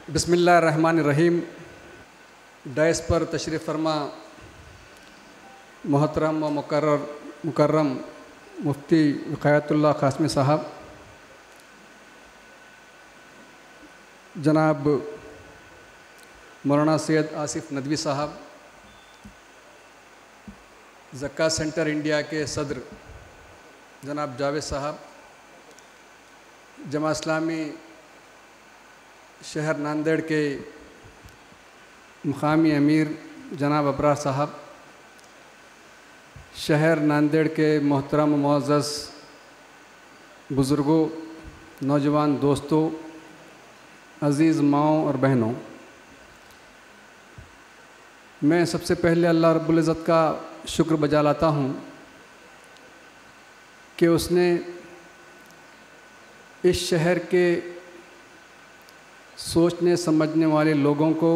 बिस्मिल्लाहिर्रहमानिर्रहीम। डैस पर तशरीफ़ फरमा मोहतरम व मुकर्रम मुफ्ती विकायतुल्लाह कासमी साहब, जनाब मौलाना सैयद आसिफ नदवी साहब, ज़क्का सेंटर इंडिया के सदर जनाब जावेद साहब, जमा इस्लामी शहर नांदेड़ के मुकामी अमीर जनाब अबरार साहब, शहर नांदेड़ के मोहतरम मुअज़्ज़ज़ बुज़ुर्गों, नौजवान दोस्तों, अज़ीज़ माओं और बहनों, मैं सबसे पहले अल्लाह रब्बुल इज़्ज़त का शुक्र बजा लाता हूँ कि उसने इस शहर के सोचने समझने वाले लोगों को,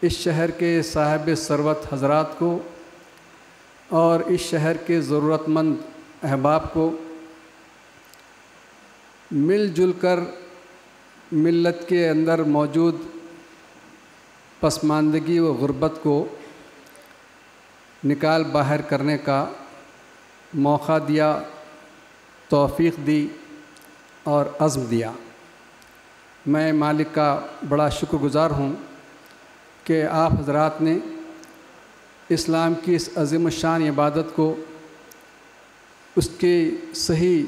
इस शहर के साहिब सरवत हज़रात को और इस शहर के ज़रूरतमंद अहबाब को मिलजुल कर मिल्लत के अंदर मौजूद पसमानदगी व गुर्बत को निकाल बाहर करने का मौका दिया, तौफ़ीक़ दी और अज़्म दिया। मैं मालिक का बड़ा शुक्रगुज़ार हूँ कि आप हज़रात ने इस्लाम की इस अज़ीम शान इबादत को उसकी सही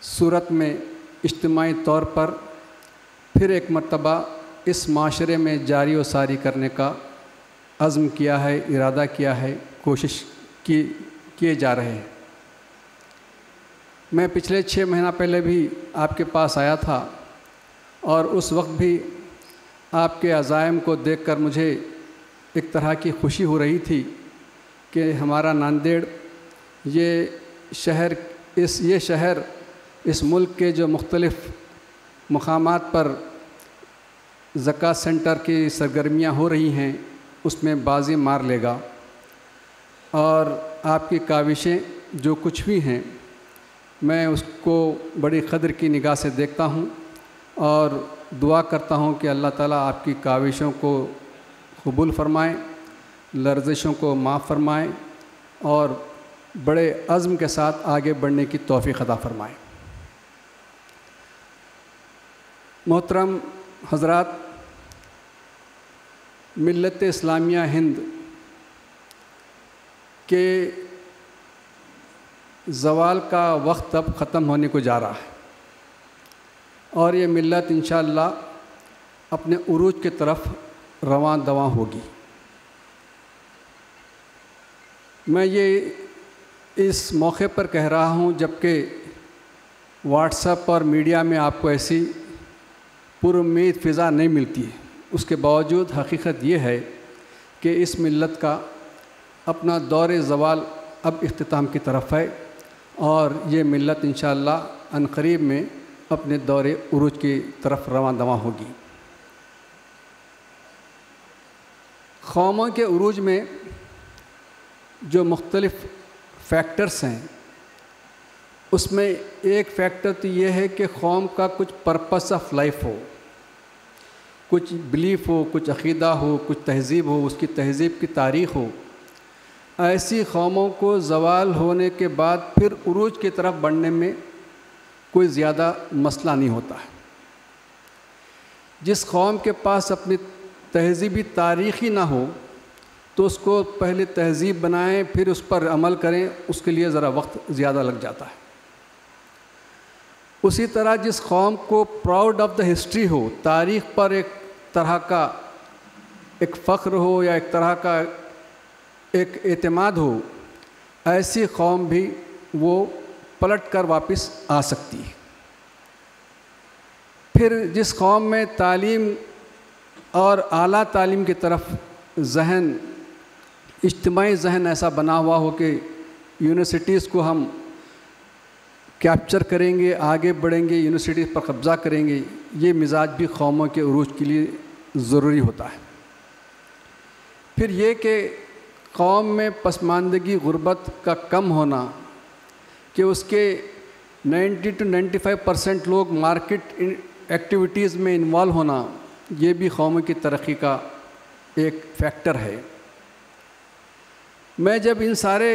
सूरत में इज्तिमाई तौर पर फिर एक मर्तबा इस माशरे में जारी व सारी करने का अज़्म किया है, इरादा किया है, कोशिश किए जा रहे हैं। मैं पिछले 6 महीना पहले भी आपके पास आया था और उस वक्त भी आपके अज़ाइम को देखकर मुझे एक तरह की खुशी हो रही थी कि हमारा नांदेड़ ये शहर इस मुल्क के जो मुख्तलिफ़ मकामात पर ज़क्का सेंटर की सरगर्मियाँ हो रही हैं उसमें बाजी मार लेगा और आपकी काविशें जो कुछ भी हैं मैं उसको बड़ी क़द्र की निगाह से देखता हूँ और दुआ करता हूँ कि अल्लाह ताला आपकी काविशों को कबूल फ़रमाए, लर्ज़िशों को माफ़ फ़रमाए और बड़े अज़्म के साथ आगे बढ़ने की तौफ़ीक़ अता फ़रमाए। मोहतरम हज़रात, मिल्लत इस्लामिया हिंद के ज़वाल का वक्त अब ख़त्म होने को जा रहा है और ये मिल्लत इंशाअल्लाह अपने उरूज की तरफ रवां दवां होगी। मैं ये इस मौके पर कह रहा हूँ जबकि व्हाट्सएप और मीडिया में आपको ऐसी पुरुम्मीद फ़िज़ा नहीं मिलती है। उसके बावजूद हकीकत ये है कि इस मिल्लत का अपना दौर ज़वाल अब इख्तिताम की तरफ है और ये मिल्लत इंशाअल्लाह अनक़रीब में अपने दौरे उरूज की तरफ रवां दवां होगी। क़ौमों के उरूज में जो मुख्तलिफ़ फैक्टर्स हैं उसमें एक फैक्टर तो ये है कि कौम का कुछ पर्पस ऑफ लाइफ हो, कुछ बिलीफ हो, कुछ अक़ीदा हो, कुछ तहज़ीब हो, उसकी तहज़ीब की तारीख़ हो। ऐसी कौमों को ज़वाल होने के बाद फिर उरूज की तरफ बढ़ने में कोई ज़्यादा मसला नहीं होता है। जिस कौम के पास अपनी तहज़ीबी तारीख़ ही ना हो तो उसको पहले तहज़ीब बनाएं फिर उस पर अमल करें, उसके लिए ज़रा वक्त ज़्यादा लग जाता है। उसी तरह जिस कौम को प्राउड ऑफ द हिस्ट्री हो, तारीख़ पर एक तरह का एक फ़ख्र हो या एक तरह का एक एतमाद हो, ऐसी कौम भी वो पलट कर वापस आ सकती है। फिर जिस कौम में तालीम और आला तालीम की तरफ जहन, इज्तिमाई जहन ऐसा बना हुआ हो कि यूनिवर्सिटीज़ को हम कैप्चर करेंगे, आगे बढ़ेंगे, यूनिवर्सिटी पर कब्ज़ा करेंगे, ये मिजाज भी कौमों के उरूज के लिए ज़रूरी होता है। फिर ये कि कौम में पसमानदगी गुर्बत का कम होना कि उसके 90 to 95% लोग मार्केट एक्टिविटीज़ में इन्वॉल्व होना ये भी कौम की तरक्की का एक फैक्टर है। मैं जब इन सारे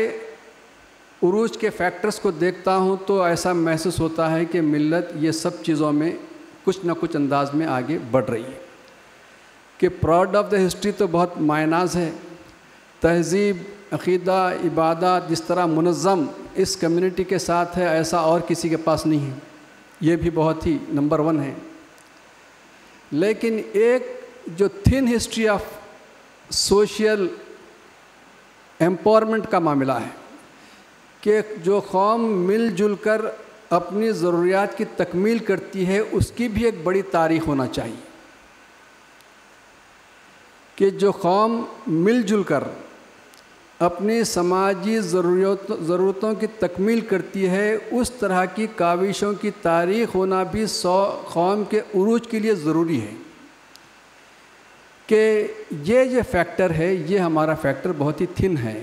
उरूज के फैक्टर्स को देखता हूँ तो ऐसा महसूस होता है कि मिल्लत ये सब चीज़ों में कुछ न कुछ अंदाज में आगे बढ़ रही है। कि प्राउड ऑफ द हिस्ट्री तो बहुत मायनाज है। तहज़ीब, अक़ीदा, इबादत जिस तरह मुनज़्ज़म इस कम्युनिटी के साथ है ऐसा और किसी के पास नहीं है, ये भी बहुत ही नंबर 1 है। लेकिन एक जो thin history of social empowerment का मामला है कि जो कौम मिलजुल कर अपनी ज़रूरियात की तकमील करती है, उसकी भी एक बड़ी तारीख़ होना चाहिए। कि जो कौम मिलजुल कर अपनी समाजी ज़रूरतों की तकमील करती है, उस तरह की काविशों की तारीख़ होना भी कौम के उरूज के लिए ज़रूरी है। कि ये जो फैक्टर है, ये हमारा फैक्टर बहुत ही थिन है।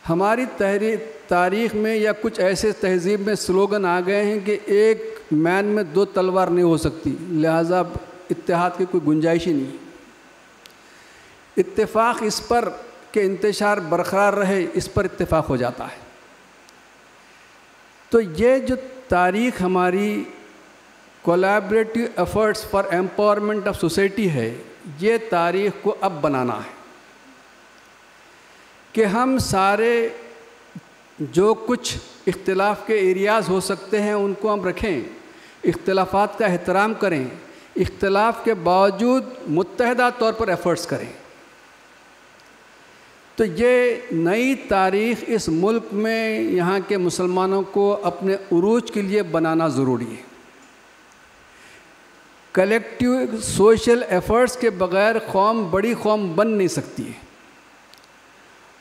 हमारी तारीख़ में या कुछ ऐसे तहज़ीब में स्लोगन आ गए हैं कि एक मैन में 2 तलवार नहीं हो सकती, लिहाजा इत्तेहाद की कोई गुंजाइश ही नहीं। इत्तेफाक इस पर कि इंतशार बरकरार रहे, इस पर इत्तेफाक हो जाता है। तो ये जो तारीख़ हमारी collaborative efforts for empowerment of society है, ये तारीख़ को अब बनाना है कि हम सारे जो कुछ इख्तिलाफ़ के एरियाज़ हो सकते हैं उनको हम रखें, इख्तिलाफ़ात का एहतराम करें, इख्तिलाफ़ के बावजूद मुत्तहदा तौर पर एफ़र्ट्स करें। तो ये नई तारीख़ इस मुल्क में यहाँ के मुसलमानों को अपने उरूज के लिए बनाना ज़रूरी है। कलेक्टिव सोशल एफ़र्ट्स के बग़ैर कौम बड़ी कौम बन नहीं सकती है।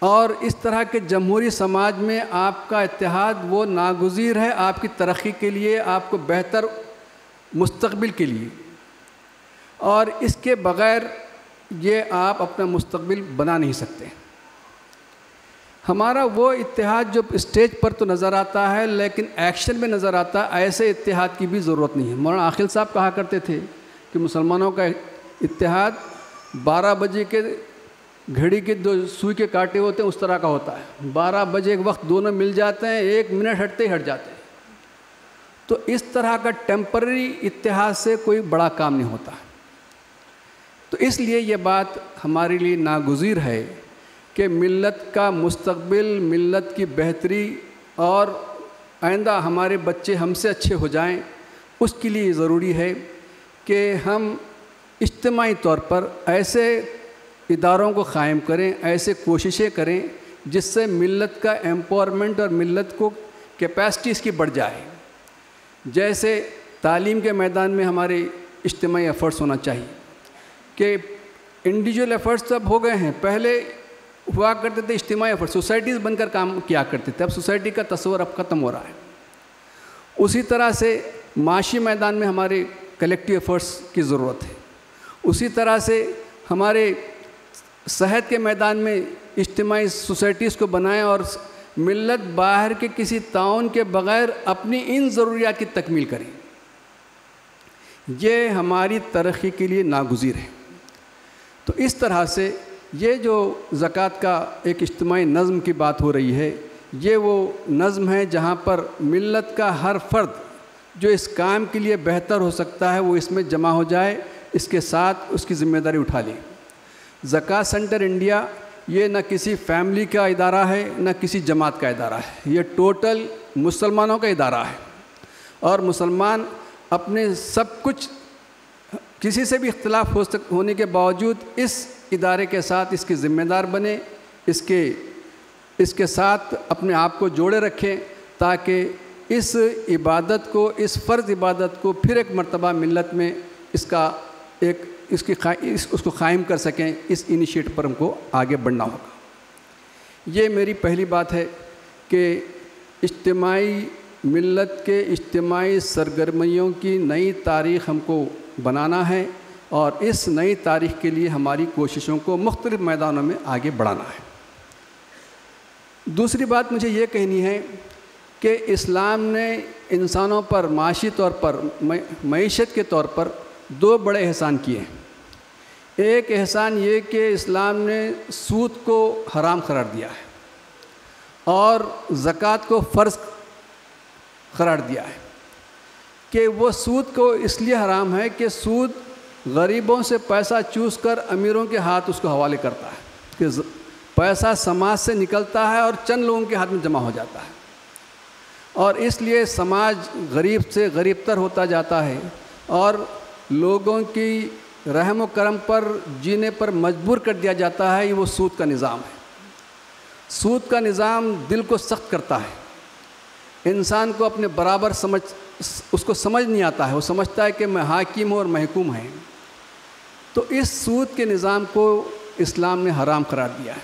और इस तरह के जमहूरी समाज में आपका इत्तेहाद वो नागुज़ीर है आपकी तरक्की के लिए, आपको बेहतर मुस्तक़बिल के लिए। और इसके बग़ैर ये आप अपना मुस्तक़बिल बना नहीं सकते। हमारा वो इत्तेहाद जो स्टेज पर तो नज़र आता है लेकिन एक्शन में नज़र आता है, ऐसे इत्तेहाद की भी ज़रूरत नहीं है। मौलाना आखिल साहब कहा करते थे कि मुसलमानों का इत्तेहाद 12 बजे के घड़ी के 2 सुई के कांटे होते हैं उस तरह का होता है। 12 बजे के वक्त दोनों मिल जाते हैं, 1 मिनट हटते ही हट जाते हैं। तो इस तरह का टेम्पररी इत्तेहाद से कोई बड़ा काम नहीं होता। तो इसलिए ये बात हमारे लिए नागुज़ीर है कि मिल्लत का मुस्तक़बिल, मिल्लत की बेहतरी और आइंदा हमारे बच्चे हमसे अच्छे हो जाएं, उसके लिए ज़रूरी है कि हम इज्तिमाई तौर पर ऐसे इदारों को क़ायम करें, ऐसे कोशिशें करें जिससे मिल्लत का एम्पावरमेंट और मिल्लत को कैपेसिटी इसकी बढ़ जाए। जैसे तालीम के मैदान में हमारे इज्तिमाई एफ़र्ट्स होना चाहिए कि इंडिविजुअल एफ़र्ट्स तो अब हो गए हैं, पहले हुआ करते थे इज्तिमाई एफ़र्ट्स, सोसाइटीज़ बनकर काम किया करते थे। अब सोसाइटी का तस्वर अब ख़त्म हो रहा है। उसी तरह से माशी मैदान में हमारे कलेक्टिव एफ़र्ट्स की ज़रूरत है। उसी तरह से हमारे सेहत के मैदान में इज्तिमाई सोसाइटीज़ को बनाएं और मिल्लत बाहर के किसी ताउन के बग़ैर अपनी इन ज़रूरियात की तकमील करें। ये हमारी तरक्की के लिए नागुज़ीर है। तो इस तरह से ये जो ज़कात का एक इज्तिमाई नज़्म की बात हो रही है, ये वो नज़्म है जहाँ पर मिल्लत का हर फ़र्द जो इस काम के लिए बेहतर हो सकता है वो इसमें जमा हो जाए, इसके साथ उसकी ज़िम्मेदारी उठा ले। ज़कात सेंटर इंडिया ये न किसी फैमिली का इदारा है न किसी जमात का इदारा है, ये टोटल मुसलमानों का इदारा है। और मुसलमान अपने सब कुछ किसी से भी इख्तिलाफ होने के बावजूद इस इदारे के साथ इसके ज़िम्मेदार बने, इसके साथ अपने आप को जोड़े रखें ताकि इस इबादत को, इस फ़र्ज़ इबादत को फिर एक मर्तबा मिल्लत में उसको क़ायम कर सकें। इस इनिशिएटिव पर हमको आगे बढ़ना होगा। ये मेरी पहली बात है कि इज्तिमाई मिल्लत के इज्तिमाई सरगर्मियों की नई तारीख़ हमको बनाना है और इस नई तारीख़ के लिए हमारी कोशिशों को मुख्तलिफ़ मैदानों में आगे बढ़ाना है। दूसरी बात मुझे ये कहनी है कि इस्लाम ने इंसानों पर माशी तौर पर, मईशत के तौर पर 2 बड़े एहसान किए हैं। एक एहसान ये कि इस्लाम ने सूद को हराम करार दिया है और ज़कात को फ़र्ज़ करार दिया है कि वो सूद को इसलिए हराम है कि सूद गरीबों से पैसा चूस कर अमीरों के हाथ उसको हवाले करता है, कि पैसा समाज से निकलता है और चंद लोगों के हाथ में जमा हो जाता है, और इसलिए समाज गरीब से गरीबतर होता जाता है और लोगों की रहम व करम पर जीने पर मजबूर कर दिया जाता है। ये वो सूद का निज़ाम है। सूद का निज़ाम दिल को सख्त करता है, इंसान को अपने बराबर उसको समझ नहीं आता है, वो समझता है कि मैं हाकिम हूँ और महकूम है। तो इस सूद के निज़ाम को इस्लाम ने हराम करार दिया है।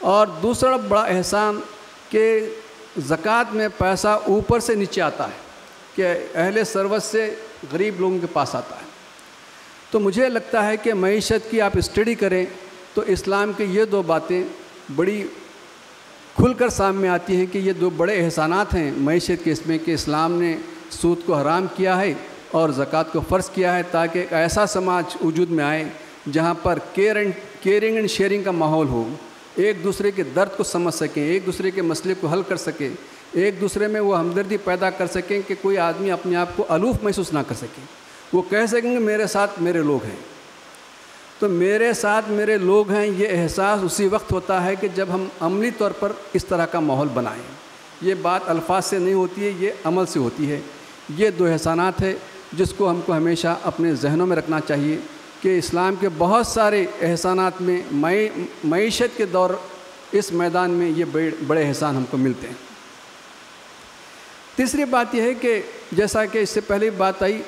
और दूसरा बड़ा एहसान कि ज़कात में पैसा ऊपर से नीचे आता है, कि अहले सरवत से गरीब लोगों के पास आता है। तो मुझे लगता है कि मईशत की आप स्टडी करें तो इस्लाम के ये 2 बातें बड़ी खुलकर सामने आती हैं कि ये 2 बड़े एहसानात हैं मईशत के इसमें, कि इस्लाम ने सूद को हराम किया है और ज़कात को फ़र्ज़ किया है, ताकि एक ऐसा समाज वजूद में आए जहाँ पर केयरिंग एंड शेयरिंग का माहौल हो, एक दूसरे के दर्द को समझ सकें, एक दूसरे के मसले को हल कर सकें, एक दूसरे में वो हमदर्दी पैदा कर सकें कि कोई आदमी अपने आप को अलूफ़ महसूस ना कर सके। वो कह सकेंगे मेरे साथ मेरे लोग हैं। तो मेरे साथ मेरे लोग हैं, ये एहसास उसी वक्त होता है कि जब हम अमली तौर पर इस तरह का माहौल बनाएं। ये बात अल्फाज से नहीं होती है, ये अमल से होती है। ये 2 एहसानात है जिसको हमको हमेशा अपने जहनों में रखना चाहिए कि इस्लाम के बहुत सारे एहसानात में मईशत के दौर इस मैदान में ये बड़े एहसान हमको मिलते हैं। तीसरी बात यह है कि जैसा कि इससे पहले बात आई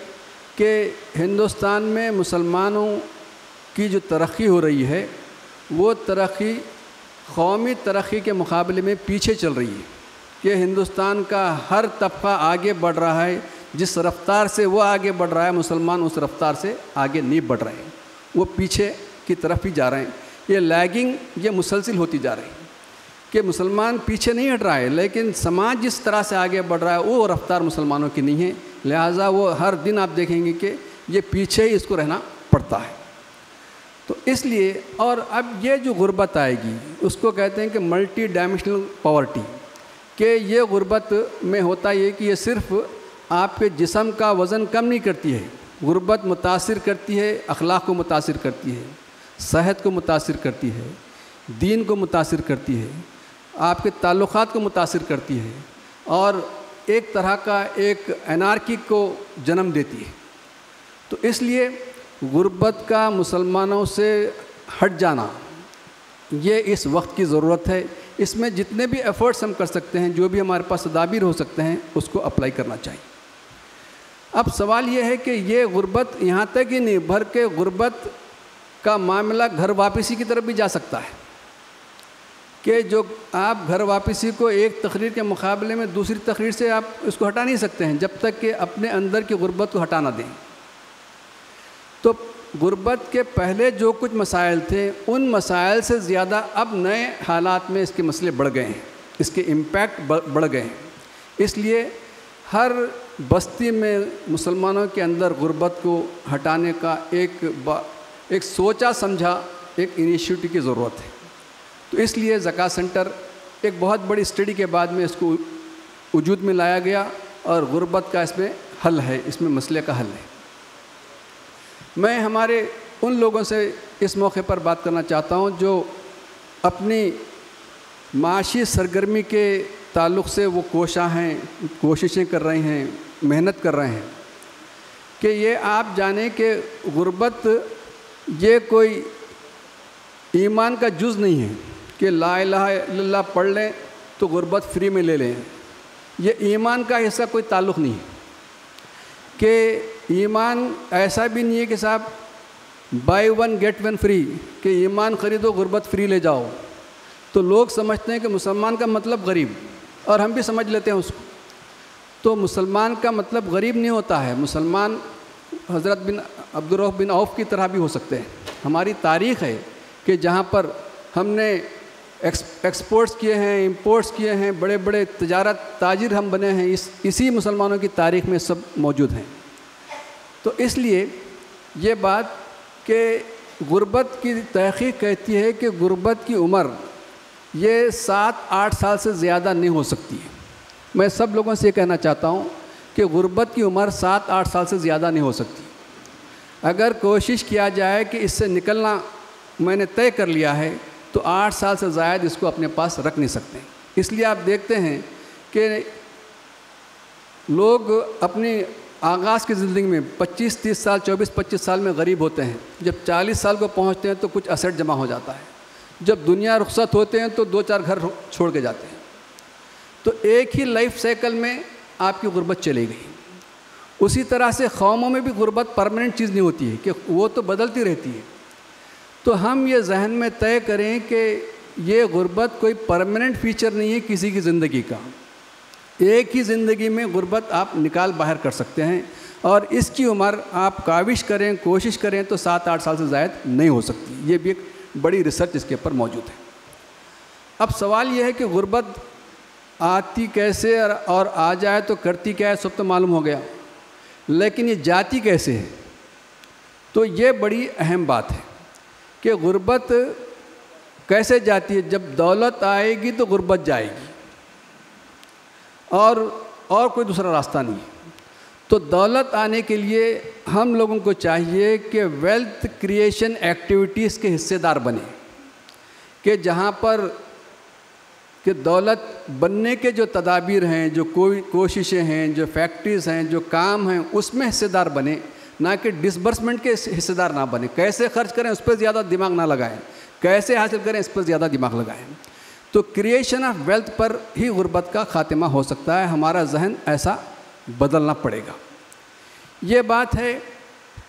कि हिंदुस्तान में मुसलमानों की जो तरक्की हो रही है वो तरक्की कौमी तरक्की के मुकाबले में पीछे चल रही है, कि हिंदुस्तान का हर तबका आगे बढ़ रहा है। जिस रफ्तार से वो आगे बढ़ रहा है, मुसलमान उस रफ्तार से आगे नहीं बढ़ रहे हैं, वो पीछे की तरफ ही जा रहे हैं। ये लैगिंग ये मुसलसिल होती जा रही है कि मुसलमान पीछे नहीं हट रहा है, लेकिन समाज जिस तरह से आगे बढ़ रहा है वो रफ्तार मुसलमानों की नहीं है। लिहाजा वो हर दिन आप देखेंगे कि ये पीछे ही इसको रहना पड़ता है। तो इसलिए, और अब ये जो गुर्बत आएगी उसको कहते हैं कि मल्टी डायमेंशनल पॉवर्टी, कि ये गुर्बत में होता ये कि ये सिर्फ़ आपके जिस्म का वज़न कम नहीं करती है, गुर्बत मुतासिर करती है, अखलाक को मुतासिर करती है, सेहत को मुतासिर करती है, दीन को मुतासिर करती है, आपके ताल्लुक़ात को मुतासिर करती है, और एक तरह का एक एनार्की को जन्म देती है। तो इसलिए गुर्बत का मुसलमानों से हट जाना ये इस वक्त की ज़रूरत है। इसमें जितने भी एफ़र्ट्स हम कर सकते हैं, जो भी हमारे पास तदाबीर हो सकते हैं, उसको अप्लाई करना चाहिए। अब सवाल ये है कि ये गुर्बत यहाँ तक ही नहीं, भर के गुर्बत का मामला घर वापसी की तरफ भी जा सकता है, कि जो आप घर वापसी को एक तकरीर के मुकाबले में दूसरी तकरीर से आप इसको हटा नहीं सकते हैं जब तक कि अपने अंदर की गुर्बत को हटा ना दें। तो गुर्बत के पहले जो कुछ मसाइल थे, उन मसाइल से ज़्यादा अब नए हालात में इसके मसले बढ़ गए हैं, इसके इम्पैक्ट बढ़ गए हैं। इसलिए हर बस्ती में मुसलमानों के अंदर गुर्बत को हटाने का एक सोचा समझा एक इनिशिएटिव की ज़रूरत है। तो इसलिए ज़कात सेंटर एक बहुत बड़ी स्टडी के बाद में इसको वजूद में लाया गया और गुर्बत का इसमें हल है, इसमें मसले का हल है। मैं हमारे उन लोगों से इस मौके पर बात करना चाहता हूं जो अपनी माशी सरगर्मी के ताल्लुक़ से वो कोशा हैं, कोशिशें कर रहे हैं, मेहनत कर रहे हैं, कि ये आप जानें कि गुर्बत ये कोई ईमान का जुज़ नहीं है कि ला इलाहा इल्लल्लाह पढ़ लें तो गुर्बत फ्री में ले लें। ये ईमान का हिस्सा कोई ताल्लुक़ नहीं है, कि ईमान ऐसा भी नहीं है कि साहब बाय 1 गेट 1 फ्री, कि ईमान ख़रीदो गुर्बत फ्री ले जाओ। तो लोग समझते हैं कि मुसलमान का मतलब गरीब, और हम भी समझ लेते हैं उसको। तो मुसलमान का मतलब गरीब नहीं होता है। मुसलमान हज़रत बिन अब्दुर्रऊफ़ बिन औफ़ की तरह भी हो सकते हैं। हमारी तारीख़ है कि जहाँ पर हमने एक्सपोर्ट्स किए हैं, इंपोर्ट्स किए हैं, बड़े बड़े तजारत ताजिर हम बने हैं, इसी मुसलमानों की तारीख़ में सब मौजूद हैं। तो इसलिए ये बात कि गुर्बत की तहक़ीक़ कहती है कि गुर्बत की उम्र ये 7-8 साल से ज़्यादा नहीं हो सकती है। मैं सब लोगों से ये कहना चाहता हूँ कि गुर्बत की उम्र 7-8 साल से ज़्यादा नहीं हो सकती। अगर कोशिश किया जाए कि इससे निकलना मैंने तय कर लिया है तो 8 साल से ज़ायद इसको अपने पास रख नहीं सकते। इसलिए आप देखते हैं कि लोग अपनी आगाज़ की ज़िंदगी में 25-30 साल, 24-25 साल में गरीब होते हैं। जब 40 साल को पहुँचते हैं तो कुछ असेट जमा हो जाता है। जब दुनिया रुखसत होते हैं तो 2-4 घर छोड़ के जाते हैं। तो एक ही लाइफ साइकिल में आपकी गुर्बत चली गई। उसी तरह से कौमों में भी गुर्बत परमानेंट चीज़ नहीं होती है कि वो तो बदलती रहती है। तो हम ये जहन में तय करें कि ये गुर्बत कोई परमानेंट फ़ीचर नहीं है किसी की ज़िंदगी का। एक ही ज़िंदगी में गुर्बत आप निकाल बाहर कर सकते हैं और इसकी उम्र आप काविश करें, कोशिश करें तो 7-8 साल से ज़ायद नहीं हो सकती। ये भी एक बड़ी रिसर्च इसके ऊपर मौजूद है। अब सवाल ये है कि गुर्बत आती कैसे और आ जाए तो करती क्या है, सब तो मालूम हो गया, लेकिन ये जाती कैसे है? तो ये बड़ी अहम बात है कि गुर्बत कैसे जाती है। जब दौलत आएगी तो गुर्बत जाएगी और कोई दूसरा रास्ता नहीं है। तो दौलत आने के लिए हम लोगों को चाहिए कि वेल्थ क्रिएशन एक्टिविटीज़ के हिस्सेदार बने, कि जहाँ पर कि दौलत बनने के जो तदाबीर हैं, जो कोशिशें हैं, जो फैक्ट्रीज़ हैं, जो काम हैं, उसमें हिस्सेदार बने, ना कि डिसबर्समेंट के हिस्सेदार ना बने। कैसे खर्च करें उस पर ज़्यादा दिमाग ना लगाएं, कैसे हासिल करें इस पर ज़्यादा दिमाग लगाएं। तो क्रिएशन ऑफ वेल्थ पर ही गुर्बत का खात्मा हो सकता है। हमारा जहन ऐसा बदलना पड़ेगा। ये बात है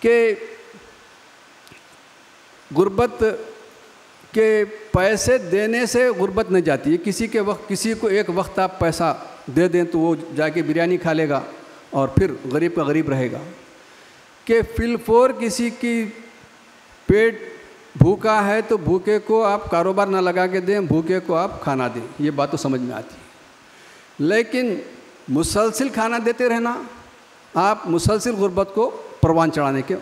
कि गुर्बत के पैसे देने से गुर्बत नहीं जाती है। किसी को एक वक्त आप पैसा दे दें तो वो जाके बिरयानी खा लेगा और फिर गरीब का गरीब रहेगा। कि फिलफोर किसी की पेट भूखा है तो भूखे को आप कारोबार ना लगा के दें, भूखे को आप खाना दें, ये बात तो समझ में आती है। लेकिन मुसलसिल खाना देते रहना, आप मुसलसिल गुर्बत को परवान चढ़ाने के,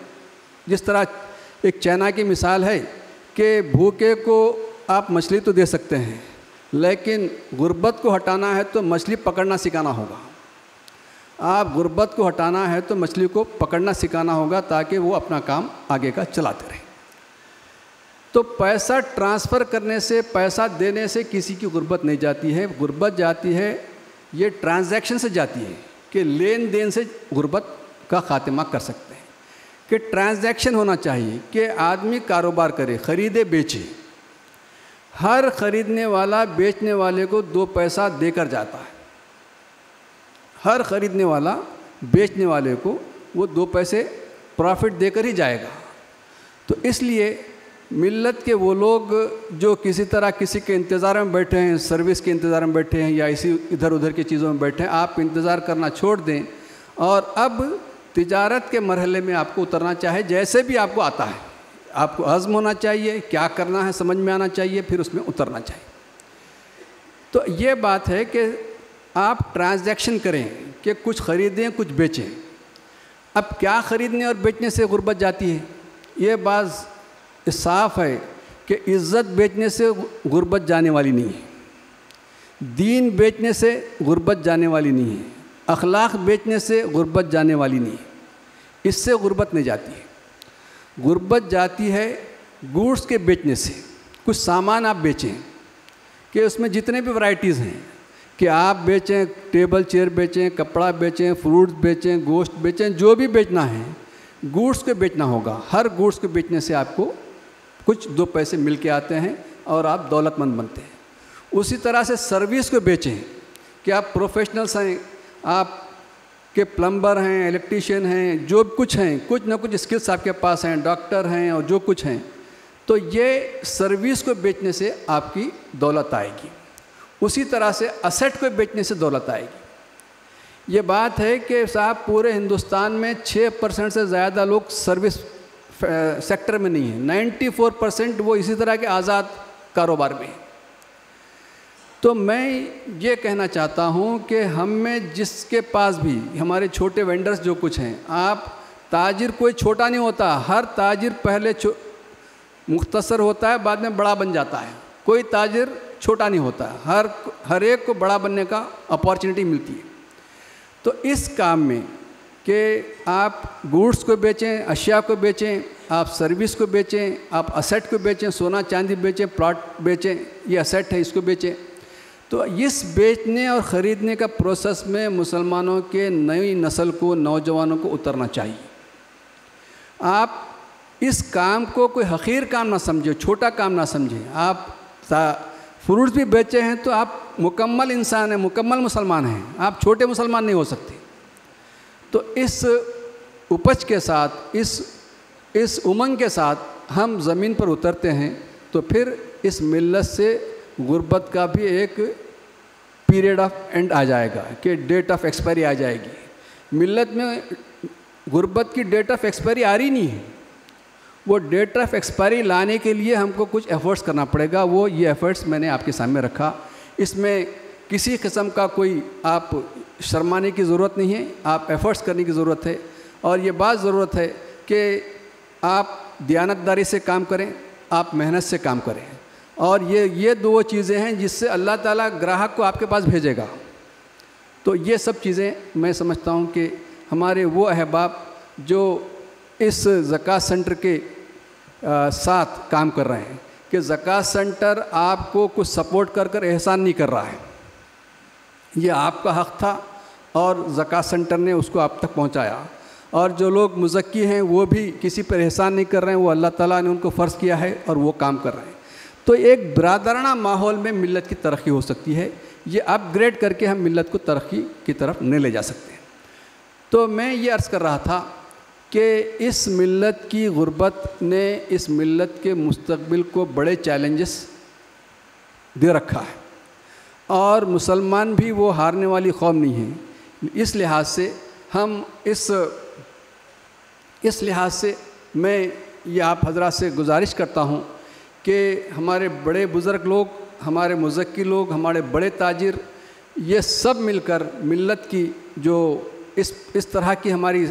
जिस तरह एक चाइना की मिसाल है कि भूखे को आप मछली तो दे सकते हैं, लेकिन गुर्बत को हटाना है तो मछली पकड़ना सिखाना होगा। आप गुर्बत को हटाना है तो मछली को पकड़ना सिखाना होगा ताकि वो अपना काम आगे का चलाते रहें। तो पैसा ट्रांसफ़र करने से, पैसा देने से किसी की गुर्बत नहीं जाती है। गुर्बत जाती है ये ट्रांजैक्शन से जाती है कि लेन देन से गुर्बत का खात्मा कर सकते हैं। कि ट्रांजैक्शन होना चाहिए कि आदमी कारोबार करे, ख़रीदे बेचे। हर ख़रीदने वाला बेचने वाले को 2 पैसा देकर जाता है। हर ख़रीदने वाला बेचने वाले को वो 2 पैसे प्रॉफिट देकर ही जाएगा। तो इसलिए मिल्लत के वो लोग जो किसी तरह किसी के इंतज़ार में बैठे हैं, सर्विस के इंतज़ार में बैठे हैं या इसी इधर उधर की चीज़ों में बैठे हैं, आप इंतज़ार करना छोड़ दें और अब तिजारत के मरहले में आपको उतरना चाहिए। जैसे भी आपको आता है, आपको अज़्म होना चाहिए, क्या करना है समझ में आना चाहिए, फिर उसमें उतरना चाहिए। तो ये बात है कि आप ट्रांजैक्शन करें कि कुछ ख़रीदें कुछ बेचें। अब क्या ख़रीदने और बेचने से गुर्बत जाती है? ये बात साफ़ है कि इज़्ज़त बेचने से गुर्बत जाने वाली नहीं है, दीन बेचने से गुर्बत जाने वाली नहीं है, अखलाक बेचने से गुर्बत जाने वाली नहीं है। इससे गुर्बत नहीं जाती है। गुर्बत जाती है गुड्स के बेचने से। कुछ सामान आप बेचें कि उसमें जितने भी वैरायटीज़ हैं कि आप बेचें, टेबल चेयर बेचें, कपड़ा बेचें, फ्रूट्स बेचें, गोश्त बेचें, जो भी बेचना है गुड्स को बेचना होगा। हर गुड्स को बेचने से आपको कुछ 2 पैसे मिल के आते हैं और आप दौलतमंद बनते हैं। उसी तरह से सर्विस को बेचें कि आप प्रोफेशनल्स हैं, आप के प्लम्बर हैं, इलेक्ट्रीशियन हैं, जो कुछ हैं, कुछ ना कुछ स्किल्स आपके पास हैं, डॉक्टर हैं और जो कुछ हैं, तो ये सर्विस को बेचने से आपकी दौलत आएगी। उसी तरह से असेट को बेचने से दौलत आएगी। ये बात है कि साहब पूरे हिंदुस्तान में 6% से ज़्यादा लोग सर्विस सेक्टर में नहीं है, 94% वो इसी तरह के आज़ाद कारोबार में है। तो मैं ये कहना चाहता हूँ कि हम में जिसके पास भी हमारे छोटे वेंडर्स जो कुछ हैं, आप ताजिर कोई छोटा नहीं होता, हर ताजिर पहले मुख्तसर होता है, बाद में बड़ा बन जाता है। कोई ताजिर छोटा नहीं होता, हर एक को बड़ा बनने का अपॉर्चुनिटी मिलती है। तो इस काम में कि आप गुड्स को बेचें, अशिया को बेचें, आप सर्विस को बेचें, आप असेट को बेचें, सोना चांदी बेचें, प्लॉट बेचें, ये असेट है इसको बेचें, तो इस बेचने और ख़रीदने का प्रोसेस में मुसलमानों के नई नस्ल को, नौजवानों को उतरना चाहिए। आप इस काम को कोई हक़ीर काम ना समझें, छोटा काम ना समझें। आप फ्रूट्स भी बेचे हैं तो आप मुकम्मल इंसान हैं, मुकम्मल मुसलमान हैं, आप छोटे मुसलमान नहीं हो सकते। तो इस उपज के साथ, इस उमंग के साथ हम ज़मीन पर उतरते हैं तो फिर इस मिल्लत से गुर्बत का भी एक पीरियड ऑफ एंड आ जाएगा कि डेट ऑफ एक्सपायरी आ जाएगी। मिल्लत में गुर्बत की डेट ऑफ एक्सपायरी आ रही नहीं है, वो डेट ऑफ एक्सपायरी लाने के लिए हमको कुछ एफ़र्ट्स करना पड़ेगा। वो ये एफ़र्ट्स मैंने आपके सामने रखा। इसमें किसी किस्म का कोई आप शर्माने की ज़रूरत नहीं है, आप एफ़र्ट्स करने की ज़रूरत है। और ये बात ज़रूरत है कि आप दियानतदारी से काम करें, आप मेहनत से काम करें, और ये दो चीज़ें हैं जिससे अल्लाह ताला ग्राहक को आपके पास भेजेगा। तो ये सब चीज़ें मैं समझता हूँ कि हमारे वो अहबाब जो इस ज़कात सेंटर के साथ काम कर रहे हैं कि ज़कात सेंटर आपको कुछ सपोर्ट कर एहसान नहीं कर रहा है, ये आपका हक़ था और ज़कात सेंटर ने उसको आप तक पहुँचाया। और जो लोग मुज़क्की हैं वो भी किसी पर एहसान नहीं कर रहे हैं, वो अल्लाह ताला ने उनको फ़र्ज़ किया है और वो काम कर रहे हैं। तो एक बरादराना माहौल में मिल्लत की तरक्की हो सकती है। ये अपग्रेड करके हम मिल्लत को तरक्की की तरफ नहीं ले जा सकते। तो मैं ये अर्ज़ कर रहा था कि इस मिल्लत की गुर्बत ने इस मिल्लत के मुस्तक़बिल को बड़े चैलेंजेस दे रखा है, और मुसलमान भी वो हारने वाली कौम नहीं है। इस लिहाज से हम इस लिहाज से मैं ये आप हज़रात से गुजारिश करता हूँ कि हमारे बड़े बुज़ुर्ग लोग, हमारे मुज़क्की लोग, हमारे बड़े ताजिर, ये सब मिलकर मिल्लत की जो इस तरह की हमारी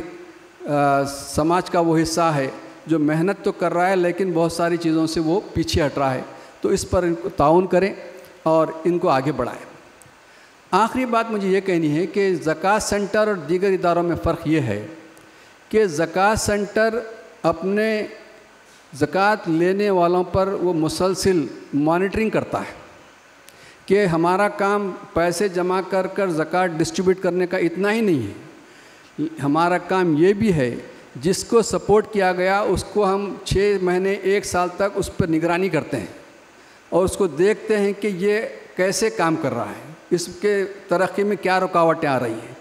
समाज का वो हिस्सा है जो मेहनत तो कर रहा है लेकिन बहुत सारी चीज़ों से वो पीछे हट रहा है, तो इस पर इनको ताउन करें और इनको आगे बढ़ाएं। आखिरी बात मुझे ये कहनी है कि ज़कात सेंटर और दीगर इदारों में फ़र्क ये है कि ज़कात सेंटर अपने ज़कात लेने वालों पर वो मुसलसिल मॉनिटरिंग करता है कि हमारा काम पैसे जमा कर ज़कात डिस्ट्रीब्यूट करने का इतना ही नहीं है, हमारा काम ये भी है जिसको सपोर्ट किया गया उसको हम 6 महीने 1 साल तक उस पर निगरानी करते हैं और उसको देखते हैं कि ये कैसे काम कर रहा है, इसके तरक्की में क्या रुकावटें आ रही हैं।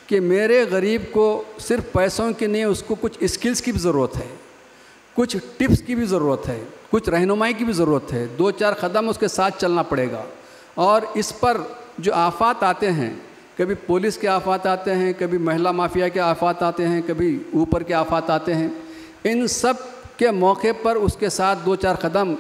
कि मेरे गरीब को सिर्फ पैसों की नहीं, उसको कुछ स्किल्स की भी ज़रूरत है, कुछ टिप्स की भी ज़रूरत है, कुछ रहनुमाई की भी ज़रूरत है, 2-4 कदम उसके साथ चलना पड़ेगा। और इस पर जो आफात आते हैं, कभी पुलिस के आफात आते हैं, कभी महिला माफिया के आफात आते हैं, कभी ऊपर के आफात आते हैं, इन सब के मौके पर उसके साथ 2-4 कदम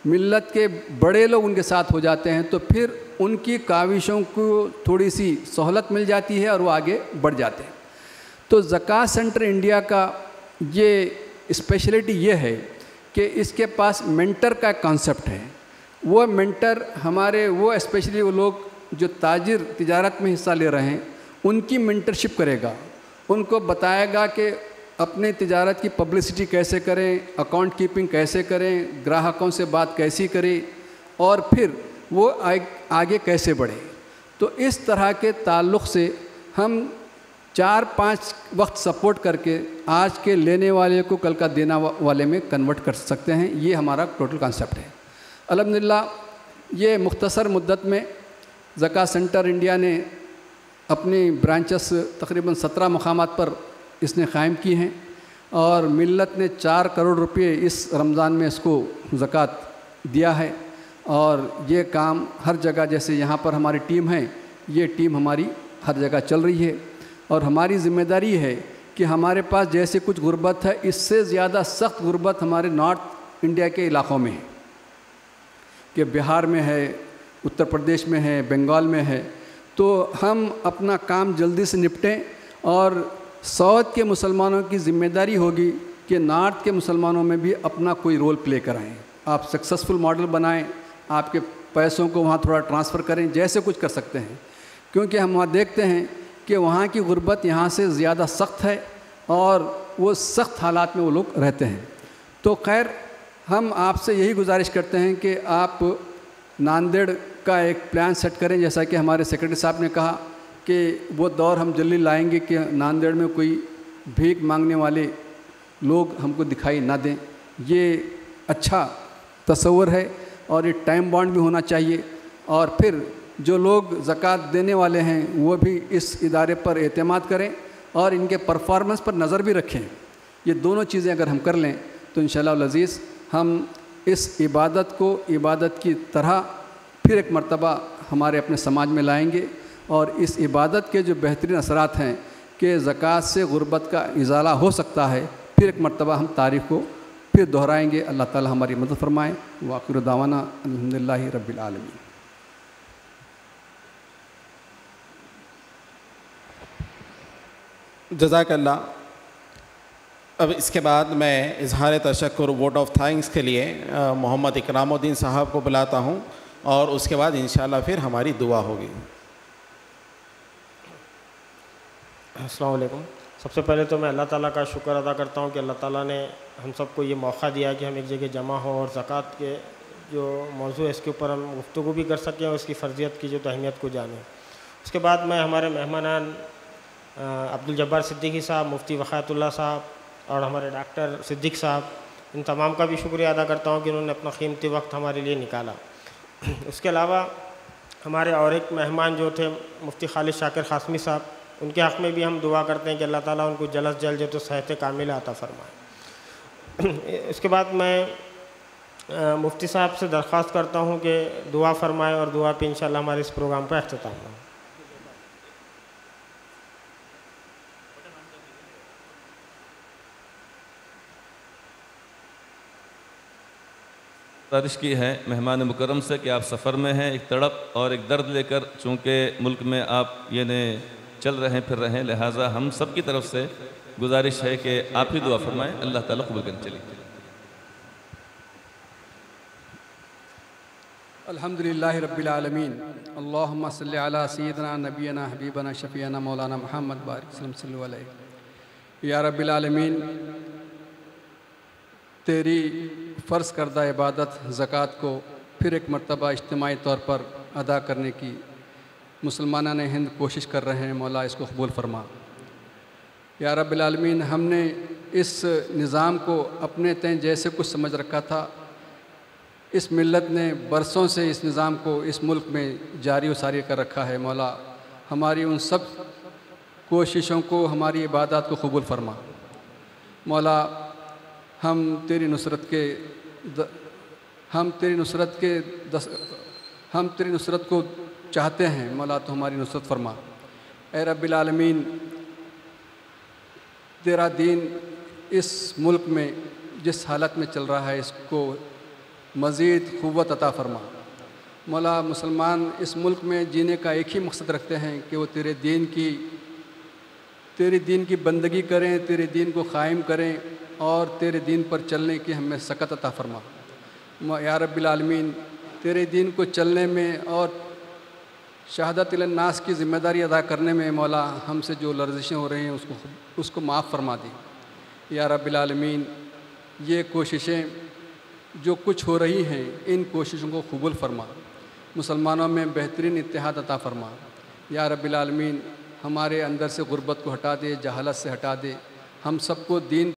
मिल्लत के बड़े लोग उनके साथ हो जाते हैं, तो फिर उनकी काविशों को थोड़ी सी सहूलत मिल जाती है और वो आगे बढ़ जाते हैं। तो ज़कात सेंटर इंडिया का ये स्पेशलिटी ये है कि इसके पास मेंटर का कॉन्सेप्ट है। वो मेंटर हमारे वो स्पेशली वो लोग जो ताजिर तिजारत में हिस्सा ले रहे हैं उनकी मेंटरशिप करेगा, उनको बताएगा कि अपने तिजारत की पब्लिसिटी कैसे करें, अकाउंट कीपिंग कैसे करें, ग्राहकों से बात कैसी करें और फिर वो आगे कैसे बढ़े। तो इस तरह के ताल्लुक़ से हम 4-5 वक्त सपोर्ट करके आज के लेने वाले को कल का देना वाले में कन्वर्ट कर सकते हैं। ये हमारा टोटल कॉन्सेप्ट है। अल्हम्दुलिल्लाह ये मुख्तसर मुद्दत में ज़कात सेंटर इंडिया ने अपनी ब्रांचेस तकरीबन 17 मकामात पर इसने क़ायम की हैं और मिल्लत ने 4 करोड़ रुपए इस रमज़ान में इसको ज़कात दिया है। और ये काम हर जगह, जैसे यहाँ पर हमारी टीम है, ये टीम हमारी हर जगह चल रही है और हमारी ज़िम्मेदारी है कि हमारे पास जैसे कुछ गुर्बत है, इससे ज़्यादा सख्त गुर्बत हमारे नॉर्थ इंडिया के इलाक़ों में है, कि बिहार में है, उत्तर प्रदेश में है, बंगाल में है, तो हम अपना काम जल्दी से निपटें। और साउथ के मुसलमानों की ज़िम्मेदारी होगी कि नॉर्थ के मुसलमानों में भी अपना कोई रोल प्ले कराएं। आप सक्सेसफुल मॉडल बनाएं, आपके पैसों को वहाँ थोड़ा ट्रांसफ़र करें, जैसे कुछ कर सकते हैं, क्योंकि हम वहाँ देखते हैं कि वहाँ की गुर्बत यहाँ से ज़्यादा सख्त है और वो सख्त हालात में वो लोग रहते हैं। तो खैर, हम आपसे यही गुजारिश करते हैं कि आप नांदेड़ का एक प्लान सेट करें, जैसा कि हमारे सेक्रेटरी साहब ने कहा कि वो दौर हम जल्दी लाएंगे कि नांदेड़ में कोई भीख मांगने वाले लोग हमको दिखाई ना दें। ये अच्छा तस्वर है और ये टाइम बाउंड भी होना चाहिए। और फिर जो लोग ज़कात देने वाले हैं वो भी इस इदारे पर एतमाद करें और इनके परफॉर्मेंस पर नज़र भी रखें। ये दोनों चीज़ें अगर हम कर लें तो इंशाअल्लाह अज़ीज़ हम इस इबादत को इबादत की तरह फिर एक मर्तबा हमारे अपने समाज में लाएंगे। और इस इबादत के जो बेहतरीन असरात हैं कि ज़कात से गुर्बत का इज़ाला हो सकता है, फिर एक मर्तबा हम तारीख़ को फिर दोहराएँगे। अल्लाह ताला हमारी मदद फरमाएँ। व आखिर दावाना अल्हम्दुलिल्लाहि रब्बिल आलमीन। जज़ाकल्लाह। अब इसके बाद मैं इजहार तशक्कुर वोट ऑफ थैंक्स के लिए मोहम्मद इकरामुद्दीन साहब को बुलाता हूँ और उसके बाद इंशाअल्लाह फिर हमारी दुआ होगी। अस्सलाम वालेकुम। सबसे पहले तो मैं अल्लाह ताला का शुक्र अदा करता हूँ कि अल्लाह ताला ने हम सबको ये मौका दिया कि हम एक जगह जमा हो और ज़कात के जो मौजू है इसके ऊपर हम गुफ्तगू भी कर सकें और इसकी फ़र्जियत की जो अहमियत को जानें। उसके बाद मैं हमारे मेहमान अब्दुल जब्बार सिद्दीकी साहब, मुफ्ती वक़ायतुल्लाह साहब और हमारे डॉक्टर सिद्दीक साहब, इन तमाम का भी शुक्रिया अदा करता हूँ कि उन्होंने अपना कीमती वक्त हमारे लिए निकाला। उसके अलावा हमारे और एक मेहमान जो थे मुफ्ती खालिद शाकिर क़ासमी साहब, उनके हक़ में भी हम दुआ करते हैं कि अल्लाह ताला उनको जल्द से जल्द जो सेहत कामिला अता फ़रमाए। उसके बाद मैं मुफ्ती साहब से दरख्वास्त करता हूँ कि दुआ फ़रमाएँ और दुआ पे इंशाअल्लाह हमारे इस प्रोग्राम का अख्तिताम हो। गुज़ारिश की है मेहमान मुकर्रम से कि आप सफ़र में हैं, एक तड़प और एक दर्द लेकर, चूँकि मुल्क में आप ये चल रहे हैं फिर रहे हैं, लिहाजा हम सब की तरफ से गुजारिश है कि आप ही दुआ फरमाएँ। अल्लाह ताला क़बूल करें। चलिए। अल्हम्दुलिल्लाहि रब्बिल आलमीन। अल्लाहुम्मा सल्लि अला सय्यिदिना नबियना हबीबना शफीना मौलाना मुहम्मद बारिक सल्लल्लाहु अलैहि। या रब्बिल आलमीन, तेरी फ़र्ज़ करदा इबादत ज़कात को फिर एक मर्तबा इज्तिमाई तौर पर अदा करने की मुसलमाना ने हिंद कोशिश कर रहे हैं। मौला इसको कबूल फरमा। या रब्बिल आलमीन, हमने इस निज़ाम को अपने तय जैसे कुछ समझ रखा था, इस मिल्लत ने बरसों से इस निज़ाम को इस मुल्क में जारी व सारी कर रखा है। मौला हमारी उन सब कोशिशों को, हमारी इबादत को कबूल फरमा। मौला हम तेरी नुसरत को चाहते हैं। मौला तो हमारी नुसरत फरमा। ए रब्बिल आलमीन, तेरा दीन इस मुल्क में जिस हालत में चल रहा है इसको मज़ीद क़ुव्वत अता फ़रमा। मौला मुसलमान इस मुल्क में जीने का एक ही मकसद रखते हैं कि वो तेरे दीन की बंदगी करें, तेरे दीन को क़ायम करें और तेरे दीन पर चलने की हमें सकत अता फ़रमा। या रब्बिल आलमीन, तेरे दीन को चलने में और शहादत इलन नास की ज़िम्मेदारी अदा करने में मौला हमसे जो लर्जिशें हो रही हैं उसको माफ़ फरमा दी। या रब्बिल आलमीन, ये कोशिशें जो कुछ हो रही हैं इन कोशिशों को कबूल फरमा। मुसलमानों में बेहतरीन इत्तेहाद अता फ़रमा। या रब्बिल आलमीन, हमारे अंदर से गुर्बत को हटा दे, जहालत से हटा दे, हम सबको दीन